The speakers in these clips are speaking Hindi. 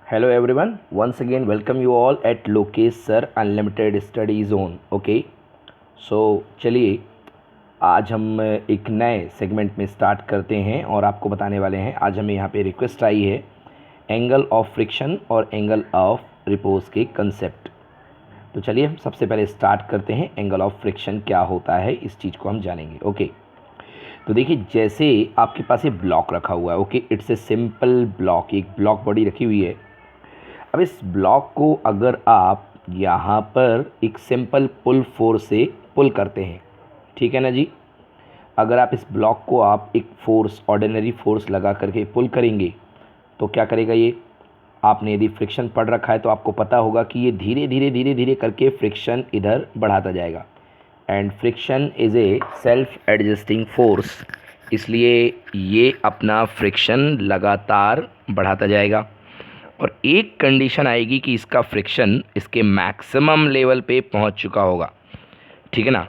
Hello everyone, once again welcome you all at Lokesh Sir Unlimited Study Zone. Okay so चलिए आज हम एक नए सेगमेंट में स्टार्ट करते हैं और आपको बताने वाले हैं। आज हमें यहाँ पे रिक्वेस्ट आई है एंगल ऑफ फ्रिक्शन और एंगल ऑफ रिपोज के कंसेप्ट। तो चलिए हम सबसे पहले स्टार्ट करते हैं। एंगल ऑफ फ्रिक्शन क्या होता है इस चीज़ को हम जानेंगे। ओके तो देखिए, जैसे आपके पास ये ब्लॉक रखा हुआ है, okay it's a simple block, एक ब्लॉक बॉडी रखी हुई है। अब इस ब्लॉक को अगर आप यहाँ पर एक सिंपल पुल फोर्स से पुल करते हैं, ठीक है ना जी। अगर आप इस ब्लॉक को आप एक फोर्स, ऑर्डिनरी फोर्स लगा करके पुल करेंगे तो क्या करेगा ये। आपने यदि फ्रिक्शन पढ़ रखा है तो आपको पता होगा कि ये धीरे धीरे धीरे धीरे करके फ्रिक्शन इधर बढ़ाता जाएगा। And friction is a self adjusting force, इसलिए ये अपना फ्रिक्शन लगातार बढ़ाता जाएगा। और एक कंडीशन आएगी कि इसका फ्रिक्शन इसके मैक्सिमम लेवल पे पहुंच चुका होगा, ठीक है ना।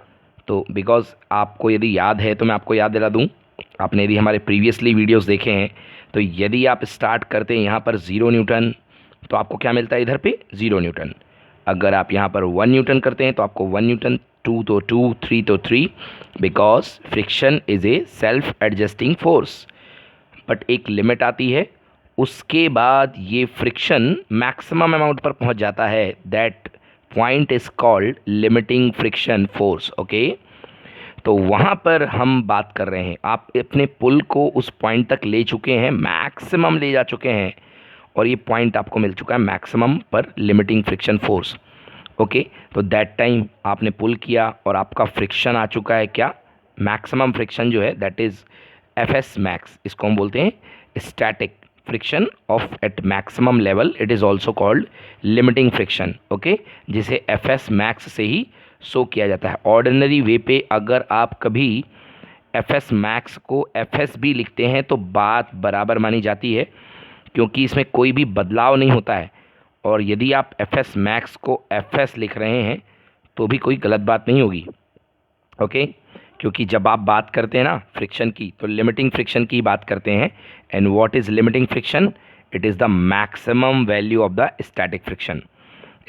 तो बिकॉज़ आपको यदि याद है तो मैं आपको याद दिला दूं, आपने यदि हमारे प्रीवियसली वीडियोस देखे हैं तो यदि आप स्टार्ट करते हैं यहाँ पर 0 न्यूटन तो आपको क्या मिलता है, इधर पे 0 न्यूटन। अगर आप यहाँ पर 1 न्यूटन करते हैं तो आपको 1 न्यूटन, 2 तो 2, 3 तो 3, because friction is a self adjusting force. But एक लिमिट आती है, उसके बाद ये फ्रिक्शन मैक्सिमम अमाउंट पर पहुंच जाता है। That point is called limiting friction force. Okay तो वहाँ पर हम बात कर रहे हैं, आप अपने पुल को उस पॉइंट तक ले चुके हैं, मैक्सिमम ले जा चुके हैं और ये पॉइंट आपको मिल चुका है मैक्सिमम पर लिमिटिंग फ्रिक्शन फोर्स। ओके तो दैट टाइम आपने पुल किया और आपका फ्रिक्शन आ चुका है क्या, मैक्सिमम फ्रिक्शन जो है that is f s max. इसको हम बोलते हैं static friction of at maximum level. It is also called limiting friction. Okay जिसे एफ एस मैक्स से ही शो किया जाता है। ऑर्डिनरी वे पे अगर आप कभी एफ एस मैक्स को एफ एस भी लिखते हैं तो बात बराबर मानी जाती है, क्योंकि इसमें कोई भी बदलाव नहीं होता है। और यदि आप एफ एस मैक्स को एफ एस लिख रहे हैं तो भी कोई गलत बात नहीं होगी। ओके क्योंकि जब आप बात करते हैं ना फ्रिक्शन की तो लिमिटिंग फ्रिक्शन की बात करते हैं। And what is limiting friction, it is the maximum value of the static friction.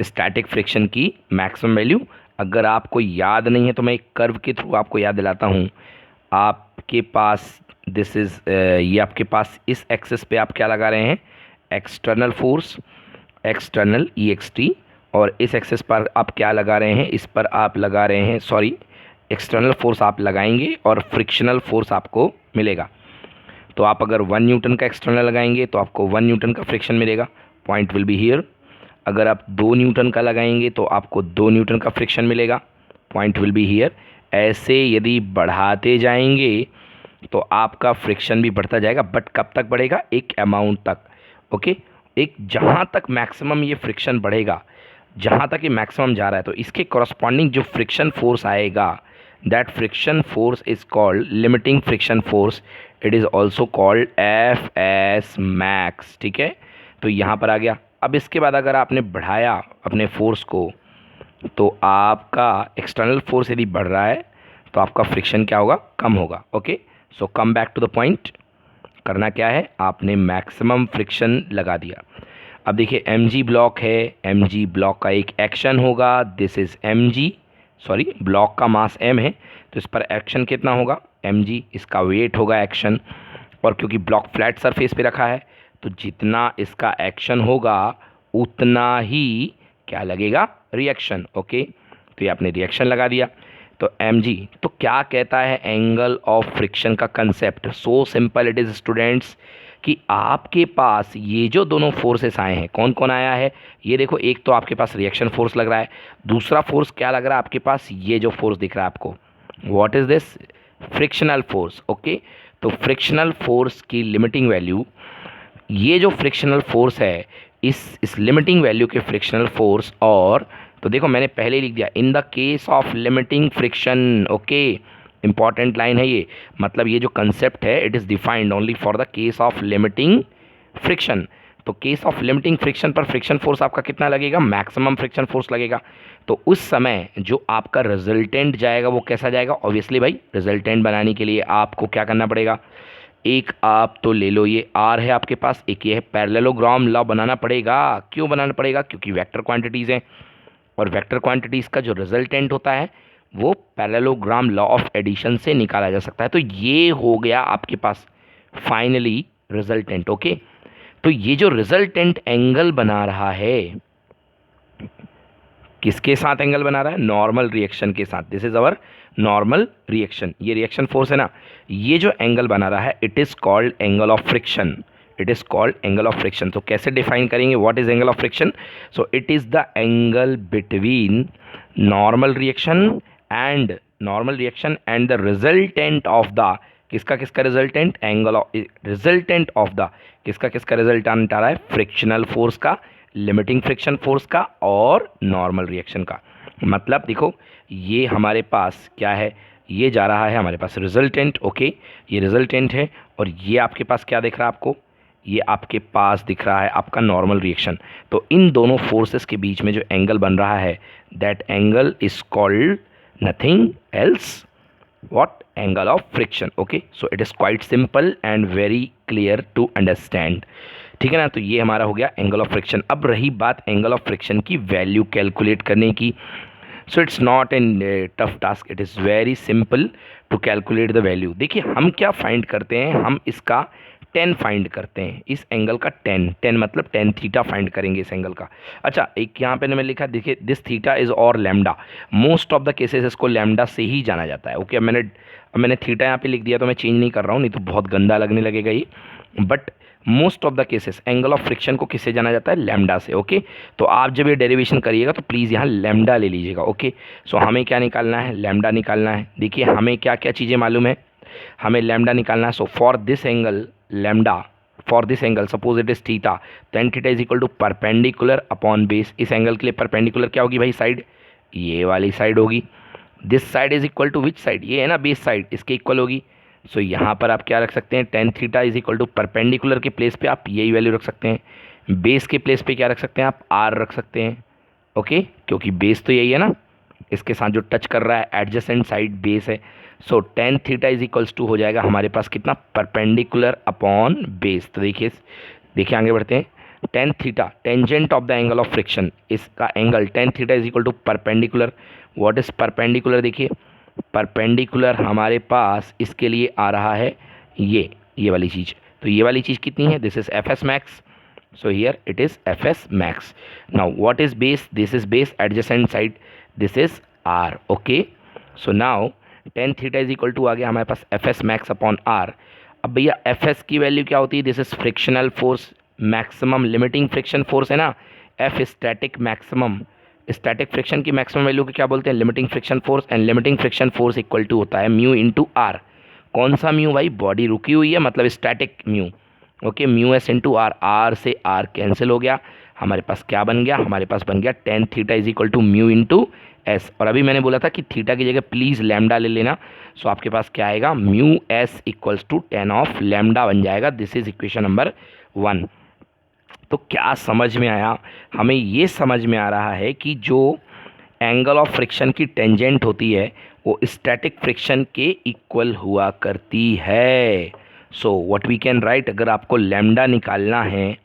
Static friction की मैक्सिमम वैल्यू अगर आपको याद नहीं है तो मैं एक कर्व के थ्रू आपको याद दिलाता हूँ। आपके पास दिस इज़ ये आपके पास इस एक्सिस पे आप क्या लगा रहे हैं, एक्सटर्नल फोर्स, एक्सटर्नल ई एक्स टी। और इस एक्सिस पर आप क्या लगा रहे हैं, इस पर आप लगा रहे हैं, सॉरी एक्सटर्नल फोर्स आप लगाएंगे और फ्रिक्शनल फोर्स आपको मिलेगा। तो आप अगर 1 न्यूटन का एक्सटर्नल लगाएंगे तो आपको 1 न्यूटन का फ्रिक्शन मिलेगा, पॉइंट विल बी हियर। अगर आप 2 न्यूटन का लगाएंगे तो आपको 2 न्यूटन का फ्रिक्शन मिलेगा, पॉइंट विल बी हियर। ऐसे यदि बढ़ाते जाएंगे तो आपका फ्रिक्शन भी बढ़ता जाएगा, बट कब तक बढ़ेगा, एक अमाउंट तक। ओके एक जहाँ तक मैक्सिमम ये फ्रिक्शन बढ़ेगा, जहाँ तक ये मैक्सिमम जा रहा है तो इसके कॉरस्पॉन्डिंग जो फ्रिक्शन फोर्स आएगा, that friction force is called limiting friction force. It is also called F s max. ठीक है तो यहाँ पर आ गया। अब इसके बाद अगर आपने बढ़ाया अपने फोर्स को तो आपका एक्सटर्नल फोर्स यदि बढ़ रहा है तो आपका फ्रिक्शन क्या होगा, कम होगा। Okay so come back to the point, करना क्या है, आपने मैक्सिमम फ्रिक्शन लगा दिया। अब देखिए mg ब्लॉक है, mg ब्लॉक का एक एक्शन होगा, this is mg, sorry block का मास m है तो इस पर एक्शन कितना होगा, mg, इसका वेट होगा एक्शन। और क्योंकि ब्लॉक फ्लैट सरफेस पे रखा है तो जितना इसका एक्शन होगा उतना ही क्या लगेगा, रिएक्शन। ओके तो ये आपने रिएक्शन लगा दिया। तो mg तो क्या कहता है एंगल ऑफ फ्रिक्शन का concept, so simple it is students, कि आपके पास ये जो दोनों फोर्सेस आए हैं, कौन कौन आया है, ये देखो, एक तो आपके पास रिएक्शन फोर्स लग रहा है, दूसरा फोर्स क्या लग रहा है आपके पास, ये जो फोर्स दिख रहा है आपको, what is this, frictional force. Okay तो फ्रिक्शनल फोर्स की लिमिटिंग वैल्यू, ये जो फ्रिक्शनल फोर्स है, इस लिमिटिंग वैल्यू के फ्रिक्शनल फोर्स, और तो देखो मैंने पहले ही लिख दिया, in the case of limiting friction. Okay important line है ये, मतलब ये जो कंसेप्ट है it is defined only for the case of limiting friction. तो केस ऑफ लिमिटिंग फ्रिक्शन पर फ्रिक्शन फोर्स आपका कितना लगेगा, मैक्सिमम फ्रिक्शन फोर्स लगेगा। तो उस समय जो आपका रिजल्टेंट जाएगा वो कैसा जाएगा, ऑब्वियसली भाई रिजल्टेंट बनाने के लिए आपको क्या करना पड़ेगा, एक आप तो ले लो, ये आर है आपके पास, एक ये है। पैरेललोग्राम लॉ बनाना पड़ेगा। क्यों बनाना पड़ेगा? क्योंकि वेक्टर क्वांटिटीज़ हैं, और वेक्टर क्वांटिटीज़ का जो रिजल्टेंट होता है वो पैरेललोग्राम लॉ ऑफ एडिशन से निकाला जा सकता है। तो ये हो गया आपके पास फाइनली रिजल्टेंट। ओके, तो ये जो रिजल्टेंट एंगल बना रहा है, किसके साथ एंगल बना रहा है? नॉर्मल रिएक्शन के साथ। This is our normal reaction. ये रिएक्शन फोर्स है ना, ये जो एंगल बना रहा है it is called angle of friction. It is called angle of friction. तो कैसे डिफाइन करेंगे what is angle of friction? So it is the angle between normal reaction and the resultant of the, किसका किसका resultant? Angle of resultant of the, किसका किसका रिजल्टेंट आ रहा है? फ्रिक्शनल फोर्स का, लिमिटिंग फ्रिक्शन फोर्स का और नॉर्मल रिएक्शन का। मतलब देखो, ये हमारे पास क्या है? ये जा रहा है हमारे पास रिजल्टेंट। ओके, ये रिजल्टेंट है, और ये आपके पास क्या दिख रहा है आपको? ये आपके पास दिख रहा है आपका नॉर्मल रिएक्शन। तो इन दोनों फोर्सेस के बीच में जो एंगल बन रहा है, that angle is called nothing else what? Angle of friction. Okay, so it is quite simple and very clear to understand. ठीक है ना? तो ये हमारा हो गया एंगल ऑफ फ्रिक्शन। अब रही बात एंगल ऑफ फ्रिक्शन की वैल्यू कैलकुलेट करने की। So it's not an tough task, it is very simple to calculate the value. देखिए हम क्या फाइंड करते हैं, हम इसका टेन फाइंड करते हैं, इस एंगल का टेन मतलब टेन थीटा फाइंड करेंगे इस एंगल का। अच्छा, एक यहाँ पे मैंने लिखा, देखिए दिस थीटा इज और lambda. Most of the cases इसको लैम्डा से ही जाना जाता है। ओके, अब मैंने थीटा यहाँ पे लिख दिया, तो मैं चेंज नहीं कर रहा हूँ, नहीं तो बहुत गंदा लगने लगेगा ये। But most of the cases angle of friction को किससे जाना जाता है? लैम्डा से। ओके, तो आप जब ये डेरिवेशन करिएगा तो प्लीज़ यहाँ लैम्डा ले लीजिएगा। ओके, सो हमें क्या निकालना है? लैम्डा निकालना है। देखिए हमें क्या क्या चीज़ें मालूम है, हमें लैम्डा निकालना है। So for this angle lambda, for this angle suppose it is theta, tan theta is equal to perpendicular upon base. इस एंगल के लिए परपेंडिकुलर क्या होगी भाई? साइड, ये वाली साइड होगी। This side is equal to which side? ये है ना बेस साइड, इसके इक्वल होगी। सो यहाँ पर आप क्या रख सकते हैं? Tan theta is equal to perpendicular के प्लेस पे आप यही वैल्यू रख सकते हैं। बेस के प्लेस पे क्या रख सकते हैं आप? आर रख सकते हैं। ओके, क्योंकि बेस तो यही है ना, इसके साथ जो टच कर रहा है एडजेसेंट साइड बेस है। So tan theta is equals to हो जाएगा हमारे पास कितना? Perpendicular upon base. तो देखिए आगे बढ़ते हैं। Tan theta tangent of the angle of friction, इसका angle tan theta is equal to perpendicular. What is perpendicular? देखिए परपेंडिकुलर हमारे पास इसके लिए आ रहा है ये वाली चीज़। तो ये वाली चीज़ कितनी है? This is f s max. So here it is f s max. Now what is base? This is base, adjacent side this is r. Okay, so now tan theta is equal to आ गया हमारे पास f s max upon r. अब भैया एफ एस की वैल्यू क्या होती है? This is frictional force, maximum limiting friction force है ना। F static maximum, static friction की मैक्सिमम वैल्यू को क्या बोलते हैं? Limiting friction force. And limiting friction force equal to होता है म्यू इंटू आर। कौन सा म्यू भाई? बॉडी रुकी हुई है मतलब static mu. Okay, mu s into r, r से आर कैंसिल हो गया, हमारे पास क्या बन गया? हमारे पास बन गया tan theta is equal to mu into s. और अभी मैंने बोला था कि थीटा की जगह प्लीज़ लैम्डा ले लेना। सो आपके पास क्या आएगा? Mu s equals to tan of lambda बन जाएगा। This is equation number 1। तो क्या समझ में आया? हमें ये समझ में आ रहा है कि जो एंगल ऑफ फ्रिक्शन की टेंजेंट होती है वो स्टैटिक फ्रिक्शन के इक्वल हुआ करती है। So what we can write, अगर आपको लैम्डा निकालना है,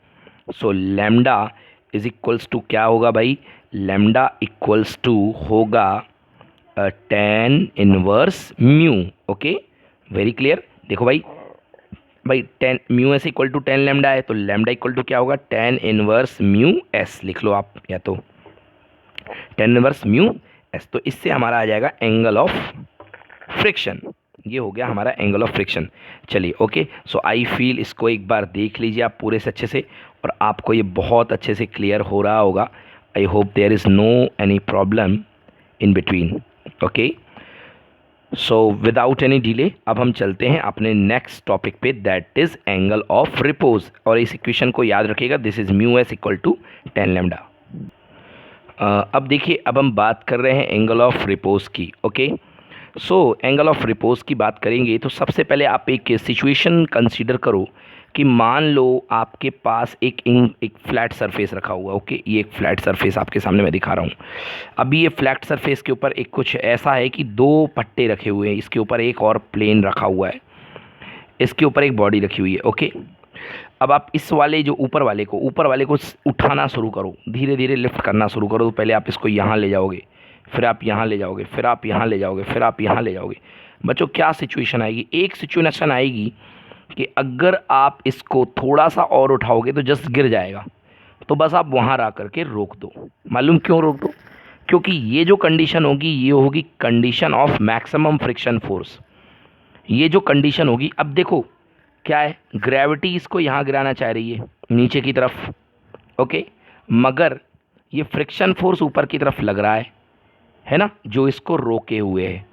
so lambda is equals to क्या होगा भाई? लैम्डा इक्वल्स टू होगा tan inverse mu. Okay, very clear. देखो भाई tan mu s equal to tan lambda है, तो लैम्डा इक्वल टू क्या होगा? टेन इनवर्स म्यू एस लिख लो आप, या तो टेन इनवर्स म्यू एस। तो इससे हमारा आ जाएगा एंगल ऑफ फ्रिक्शन। ये हो गया हमारा एंगल ऑफ फ्रिक्शन। चलिए ओके, सो आई फील इसको एक बार देख लीजिए आप पूरे से अच्छे से, और आपको ये बहुत अच्छे से क्लियर हो रहा होगा। I hope there is no any problem in between. Okay, so without any delay अब हम चलते हैं अपने नेक्स्ट टॉपिक पे, that is angle of repose. और इस इक्वेशन को याद रखिएगा, this is mu s equal to tan lambda. अब देखिए, अब हम बात कर रहे हैं एंगल ऑफ रिपोज की। Okay, so angle of repose की बात करेंगे तो सबसे पहले आप एक सिचुएशन कंसीडर करो कि मान लो आपके पास एक फ्लैट सरफेस रखा हुआ है। ओके, ये एक फ्लैट सरफेस आपके सामने मैं दिखा रहा हूँ। अभी ये फ्लैट सरफेस के ऊपर एक कुछ ऐसा है कि दो पट्टे रखे हुए हैं, इसके ऊपर एक और प्लेन रखा हुआ है। इसके ऊपर एक बॉडी रखी हुई है। ओके, अब आप इस वाले जो ऊपर वाले को उठाना शुरू करो, धीरे धीरे लिफ्ट करना शुरू करो। तो पहले आप इसको यहाँ ले जाओगे, फिर आप यहाँ ले जाओगे, फिर आप यहाँ ले जाओगे, फिर आप यहाँ ले जाओगे। बच्चों क्या सिचुएशन आएगी, एक सिचुएशन आएगी कि अगर आप इसको थोड़ा सा और उठाओगे तो जस्ट गिर जाएगा। तो बस आप वहाँ ला करके रोक दो। मालूम क्यों रोक दो? क्योंकि ये जो कंडीशन होगी ये होगी condition of maximum friction force. ये जो कंडीशन होगी, अब देखो क्या है, ग्रेविटी इसको यहाँ गिराना चाह रही है नीचे की तरफ। ओके, मगर ये फ्रिक्शन फोर्स ऊपर की तरफ लग रहा है ना, जो इसको रोके हुए है।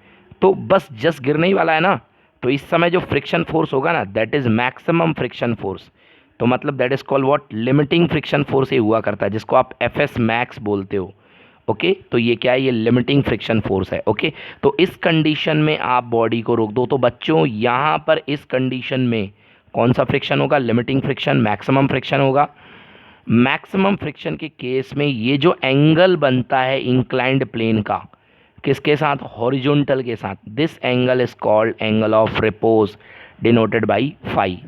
तो बस जस्ट गिरने ही वाला है ना, तो इस समय जो फ्रिक्शन फोर्स होगा ना, that is maximum friction force. तो मतलब that is called what, limiting friction force ये हुआ करता है, जिसको आप एफएस मैक्स बोलते हो। ओके, तो ये क्या है, ये लिमिटिंग फ्रिक्शन फोर्स है। ओके, तो इस कंडीशन में आप बॉडी को रोक दो। तो बच्चों यहाँ पर इस कंडीशन में कौन सा फ्रिक्शन होगा, लिमिटिंग फ्रिक्शन, मैक्सिमम फ्रिक्शन होगा। मैक्सिमम फ्रिक्शन के केस में ये जो एंगल बनता है इंक्लाइंड प्लेन का, किसके साथ, हॉरिजॉन्टल के साथ, this angle is called angle of repose denoted by phi.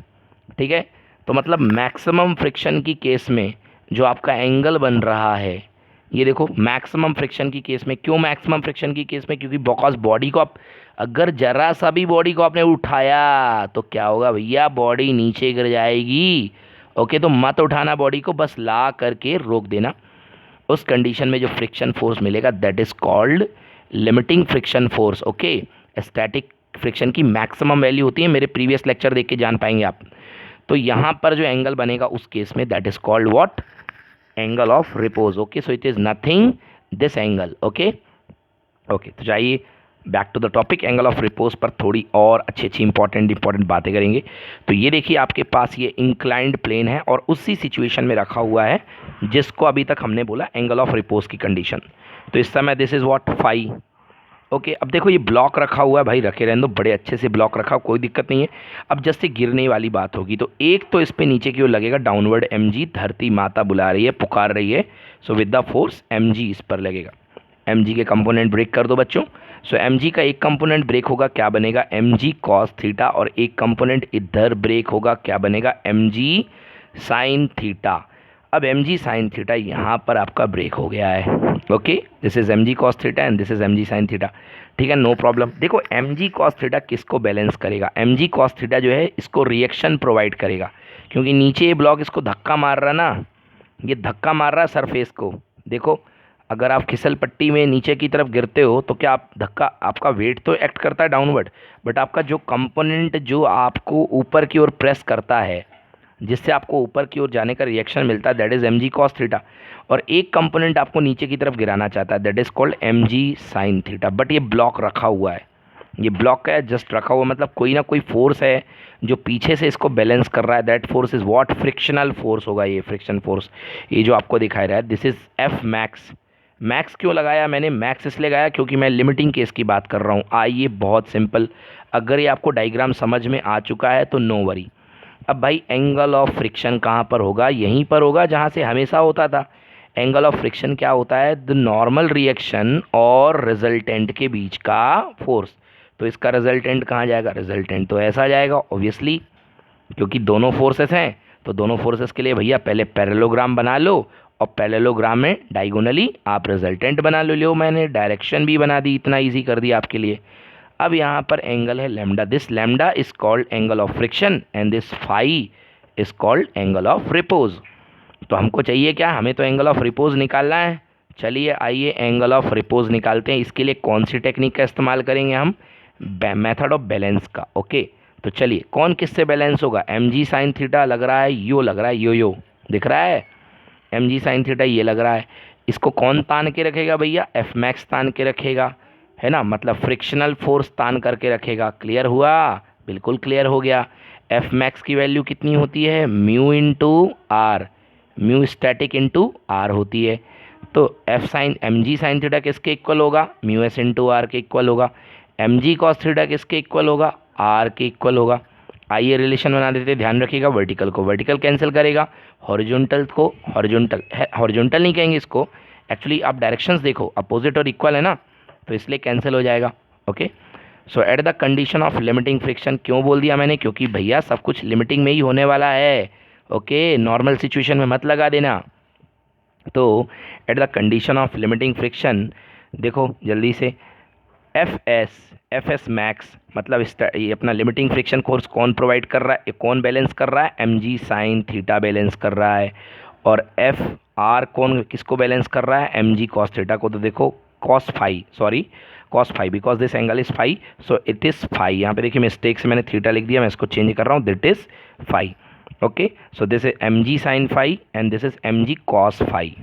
ठीक है, तो मतलब मैक्सिमम फ्रिक्शन की केस में जो आपका एंगल बन रहा है, ये देखो मैक्सिमम फ्रिक्शन की केस में, क्यों मैक्सिमम फ्रिक्शन की केस में, क्योंकि बिकॉज बॉडी को आप अगर जरा सा भी बॉडी को आपने उठाया तो क्या होगा भैया, बॉडी नीचे गिर जाएगी। ओके, तो मत उठाना बॉडी को, बस ला करके रोक देना। उस कंडीशन में जो फ्रिक्शन फोर्स मिलेगा that is called limiting friction force. Okay, static friction की मैक्सिमम वैल्यू होती है, मेरे प्रीवियस लेक्चर देख के जान पाएंगे आप। तो यहाँ पर जो एंगल बनेगा उस केस में that is called what, angle of repose. Okay, so it is nothing this angle. Okay, तो जाइए back to the topic, angle of repose पर थोड़ी और अच्छी इंपॉर्टेंट बातें करेंगे। तो ये देखिए आपके पास ये इंक्लाइंड प्लेन है और उसी सिचुएशन में रखा हुआ है जिसको अभी तक हमने बोला एंगल ऑफ रिपोज की कंडीशन। तो इस समय this is what, phi. Okay, अब देखो ये ब्लॉक रखा हुआ है, भाई रखे रहने दो, बड़े अच्छे से ब्लॉक रखा, कोई दिक्कत नहीं है। अब जैसे गिरने वाली बात होगी तो एक तो इस पे नीचे की ओर लगेगा डाउनवर्ड mg, धरती माता बुला रही है, पुकार रही है। So with the force mg इस पर लगेगा। mg के कंपोनेंट ब्रेक कर दो बच्चों। सो mg का एक कंपोनेंट ब्रेक होगा, क्या बनेगा, mg कॉस थीटा, और एक कंपोनेंट इधर ब्रेक होगा, क्या बनेगा, mg साइन थीटा। अब mg साइन थीटा यहाँ पर आपका ब्रेक हो गया है। Okay, this is mg cos theta and this is mg sine theta. ठीक है, नो प्रॉब्लम। देखो mg कॉस थीटा किसको बैलेंस करेगा, mg कॉस थीटा जो है इसको रिएक्शन प्रोवाइड करेगा, क्योंकि नीचे ये ब्लॉक इसको धक्का मार रहा ना, ये धक्का मार रहा है सरफेस को। देखो अगर आप फिसल पट्टी में नीचे की तरफ गिरते हो तो क्या आप धक्का, आपका वेट तो एक्ट करता है डाउनवर्ड, बट आपका जो कंपोनेंट जो आपको ऊपर की ओर प्रेस करता है, जिससे आपको ऊपर की ओर जाने का रिएक्शन मिलता है, that is mg cos theta. और एक कंपोनेंट आपको नीचे की तरफ गिराना चाहता है, that is called mg sine theta. But ये ब्लॉक रखा हुआ है, ये ब्लॉक का है, जस्ट रखा हुआ, मतलब कोई ना कोई फोर्स है जो पीछे से इसको बैलेंस कर रहा है। That force is what, frictional force होगा ये फ्रिक्शन फोर्स, ये जो आपको दिखाई रहा है, this is F max. Max क्यों लगाया मैंने, मैक्स इसलिए लगाया क्योंकि मैं लिमिटिंग केस की बात कर रहा हूँ। आइए बहुत सिंपल, अगर ये आपको डायग्राम समझ में आ चुका है तो नो वरी। अब भाई एंगल ऑफ फ्रिक्शन कहाँ पर होगा, यहीं पर होगा जहाँ से हमेशा होता था। एंगल ऑफ फ्रिक्शन क्या होता है, द नॉर्मल रिएक्शन और रिजल्टेंट के बीच का फोर्स। तो इसका रिजल्टेंट कहाँ जाएगा, रिजल्टेंट तो ऐसा जाएगा ऑब्वियसली, क्योंकि दोनों फोर्सेस हैं। तो दोनों फोर्सेस के लिए भैया पहले पैरेललोग्राम बना लो, और पैरेललोग्राम में डायगोनली आप रिजल्टेंट बना लो। मैंने डायरेक्शन भी बना दी, इतना ईजी कर दिया आपके लिए। अब यहाँ पर एंगल है lambda, this lambda is called angle of friction and this phi is called angle of repose. तो हमको चाहिए क्या, हमें तो एंगल ऑफ रिपोज निकालना है। चलिए आइए एंगल ऑफ रिपोज निकालते हैं। इसके लिए कौन सी टेक्निक का इस्तेमाल करेंगे हम, मेथड ऑफ बैलेंस का। ओके, तो चलिए कौन किससे बैलेंस होगा, mg साइन थीटा लग रहा है, यो लग रहा है, यो दिख रहा है, mg साइन थीटा ये लग रहा है। इसको कौन तान के रखेगा भैया, एफ मैक्स तान के रखेगा, है ना, मतलब फ्रिक्शनल फोर्स तान करके रखेगा। क्लियर हुआ, बिल्कुल क्लियर हो गया। एफ मैक्स की वैल्यू कितनी होती है, mu into r, mu static into r होती है। तो f sine mg sine theta किसके इक्वल होगा, म्यू एस इंटू आर के इक्वल होगा। mg कॉस थीटा किसके इक्वल होगा, आर के इक्वल होगा। आइए रिलेशन बना देते हैं, ध्यान रखिएगा, वर्टिकल को वर्टिकल कैंसिल करेगा, हॉरिजॉन्टल को हॉरिजॉन्टल नहीं कहेंगे इसको, एक्चुअली आप डायरेक्शंस देखो अपोजिट और इक्वल है ना, तो इसलिए कैंसिल हो जाएगा। Okay, so eight the condition of limiting friction, क्यों बोल दिया मैंने, क्योंकि भैया सब कुछ लिमिटिंग में ही होने वाला है। ओके, नॉर्मल सिचुएशन में मत लगा देना। तो at the condition of limiting friction, देखो जल्दी से, एफ एस मैक्स मतलब ये अपना लिमिटिंग फ्रिक्शन फोर्स कौन प्रोवाइड कर रहा है, कौन बैलेंस कर रहा है, m g sine theta balance कर रहा है। और एफ आर कौन किसको बैलेंस कर रहा है, एम जी कॉस थीटा को। तो देखो cos phi because this angle is phi, so it is phi. यहाँ पे देखिए मिस्टेक से मैंने थीटा लिख दिया, मैं इसको चेंज कर रहा हूँ, that is phi. Okay, so this is m g sine phi and this is m g cos phi.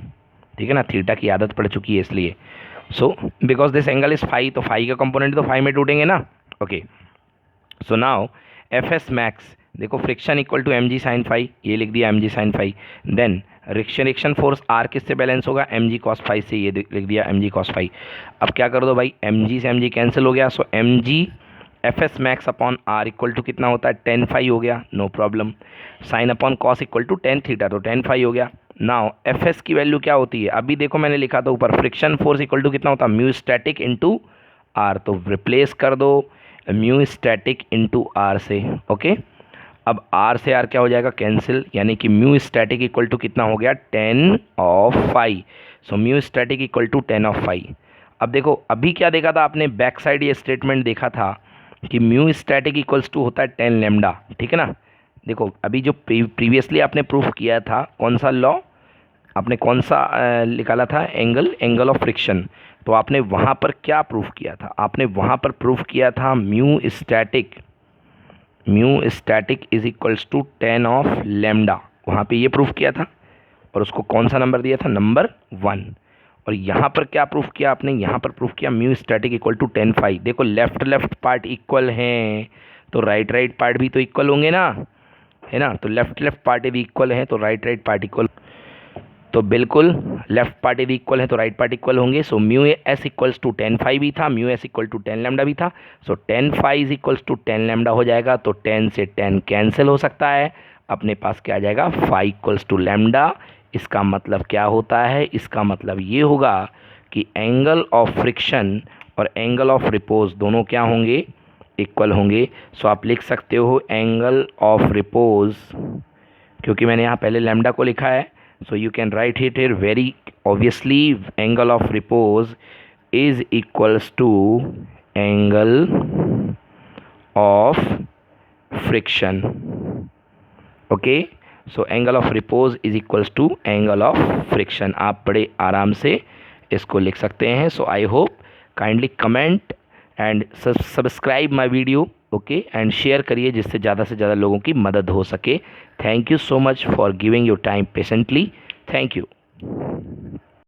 ठीक है ना, थीटा की आदत पड़ चुकी है इसलिए। So because this angle is phi, तो फाई का कंपोनेंट तो फाई में टूटेंगे ना। Okay, so now f s max, देखो friction equal to m g sine phi, ये लिख दिया m g sine phi. Then reaction force r किससे बैलेंस होगा, एम जी कॉस फाई से, ये लिख दिया एम जी कॉस फाई। अब क्या कर दो भाई, एम जी से एम जी कैंसिल हो गया, so m g f s max upon r equal to कितना होता है, टेन फाई हो गया, no problem. Sine upon cos equal to tan theta, तो टेन फाई हो गया। नाउ एफ एस की वैल्यू क्या होती है, अभी देखो मैंने लिखा था ऊपर, फ्रिक्शन फोर्स इक्वल टू कितना होता है, म्यू स्टैटिक इंटू आर, तो रिप्लेस कर दो म्यू स्टैटिक इंटू आर से। ओके, अब आर से आर क्या हो जाएगा, कैंसिल, यानी कि म्यू स्टैटिक इक्वल टू कितना हो गया, 10 of phi. So mu static equal to 10 of phi. अब देखो अभी क्या देखा था आपने, बैक साइड ये स्टेटमेंट देखा था कि म्यू स्टैटिक इक्वल्स टू होता है 10 लैम्डा। ठीक है ना, देखो अभी जो प्रीवियसली आपने प्रूफ किया था, कौन सा लॉ आपने, कौन सा निकाला था, एंगल ऑफ फ्रिक्शन। तो आपने वहाँ पर क्या प्रूफ किया था, आपने वहाँ पर प्रूफ किया था mu static is equals to 10 of lambda, वहाँ पे ये प्रूफ किया था। और उसको कौन सा नंबर दिया था, नंबर 1। और यहाँ पर क्या प्रूफ किया आपने, यहाँ पर प्रूफ किया mu static equal to 10 phi. देखो लेफ्ट पार्ट इक्वल हैं तो राइट पार्ट भी तो इक्वल होंगे ना, है ना। तो लेफ्ट पार्ट भी इक्वल हैं तो राइट पार्ट इक्वल, तो बिल्कुल लेफ्ट पार्ट यदि इक्वल है तो राइट पार्ट इक्वल होंगे। So mu s equals to 10 phi भी था, mu s equal to 10 lambda भी था। So 10 phi is equals to 10 lambda हो जाएगा, तो 10 से 10 कैंसिल हो सकता है, अपने पास क्या आ जाएगा, फाई इक्वल्स टू लैम्डा। इसका मतलब क्या होता है, इसका मतलब ये होगा कि एंगल ऑफ फ्रिक्शन और एंगल ऑफ रिपोज दोनों क्या होंगे, इक्वल होंगे। सो आप लिख सकते हो एंगल ऑफ रिपोज, क्योंकि मैंने यहाँ पहले लैम्डा को लिखा है, so you can write it here very obviously, angle of repose is equals to angle of friction. Okay, so angle of repose is equals to angle of friction। आप बड़े आराम से इसको लिख सकते हैं। so I hope kindly comment and subscribe my video, okay, and share करिए जिससे ज़्यादा से ज़्यादा लोगों की मदद हो सके। Thank you so much for giving your time patiently, thank you.